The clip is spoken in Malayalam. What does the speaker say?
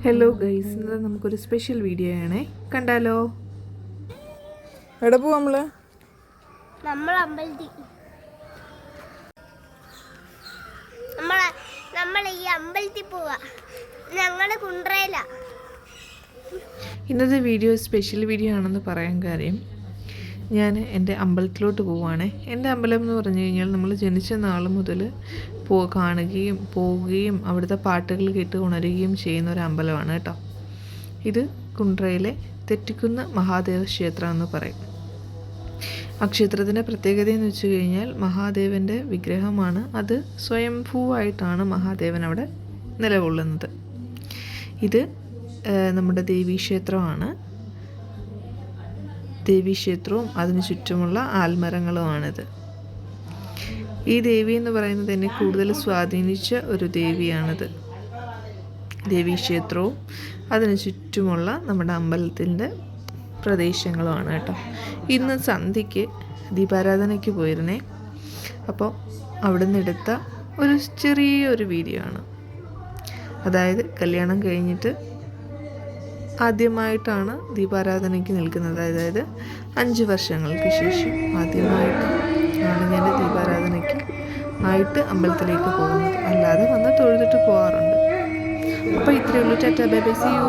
ഹലോ ഗൈസ്, ഇന്നത്തെ നമുക്കൊരു സ്പെഷ്യൽ വീഡിയോ ആണേ. കണ്ടാലോ? എവിടെ പോവാ നമ്മൾ ഈ അമ്പലത്തിൽ പോവാ. ഞങ്ങള് കുണ്ട്രയില. ഇന്നത്തെ വീഡിയോ സ്പെഷ്യൽ വീഡിയോ ആണെന്ന് പറയാൻ കാര്യം, ഞാൻ എൻ്റെ അമ്പലത്തിലോട്ട് പോവുകയാണ്. എൻ്റെ അമ്പലം എന്ന് പറഞ്ഞു കഴിഞ്ഞാൽ നമ്മൾ ജനിച്ച നാൾ മുതൽ കാണുകയും പോവുകയും അവിടുത്തെ പാട്ടുകൾ കേട്ട് ഉണരുകയും ചെയ്യുന്ന ഒരു അമ്പലമാണ് കേട്ടോ. ഇത് കുണ്ട്രയിലെ തെറ്റിക്കുന്ന മഹാദേവ ക്ഷേത്രം എന്ന് പറയും. ആ ക്ഷേത്രത്തിൻ്റെ പ്രത്യേകത എന്ന് വെച്ച് കഴിഞ്ഞാൽ മഹാദേവൻ്റെ വിഗ്രഹമാണ്. അത് സ്വയംഭൂവായിട്ടാണ് മഹാദേവൻ അവിടെ നിലകൊള്ളുന്നത്. ഇത് നമ്മുടെ ദേവീക്ഷേത്രമാണ്. ദേവീക്ഷേത്രവും അതിന് ചുറ്റുമുള്ള ആൽമരങ്ങളുമാണിത്. ഈ ദേവി എന്ന് പറയുന്നത് എന്നെ കൂടുതൽ സ്വാധീനിച്ച ഒരു ദേവിയാണിത്. ദേവീക്ഷേത്രവും അതിന് ചുറ്റുമുള്ള നമ്മുടെ അമ്പലത്തിൻ്റെ പ്രദേശങ്ങളുമാണ് കേട്ടോ. ഇന്ന് സന്ധ്യയ്ക്ക് ദീപാരാധനയ്ക്ക് പോയിരുന്നേ. അപ്പോൾ അവിടെ നിന്ന് എടുത്ത ഒരു ചെറിയൊരു വീഡിയോ ആണ്. അതായത് കല്യാണം കഴിഞ്ഞിട്ട് ആദ്യമായിട്ടാണ് ദീപാരാധനയ്ക്ക് നിൽക്കുന്നത്. അതായത് 5 വർഷങ്ങൾക്ക് ശേഷം ആദ്യമായിട്ട് ആണ് ഞാൻ ദീപാരാധനയ്ക്ക് ആയിട്ട് അമ്പലത്തിലേക്ക് പോകുന്നത്. അല്ലാതെ വന്ന് തൊഴുതിട്ട് പോകാറുണ്ട്. അപ്പോൾ ഇത്രയേ ഉള്ളൂ. Tata bye bye, see U.